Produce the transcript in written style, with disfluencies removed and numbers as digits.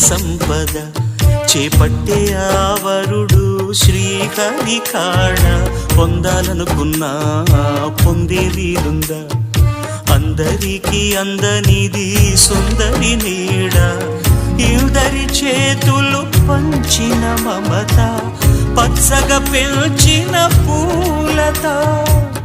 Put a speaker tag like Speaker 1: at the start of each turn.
Speaker 1: సంపద చేపట్టే ఆవరుడు శ్రీహరి కాడ పొందాలనుకున్నా పొందే వీలుందా అందరికీ అందనిది సుందరి నీడ ఇద్దరి చేతులు పంచిన మమత పచ్చగా పెంచిన పూలత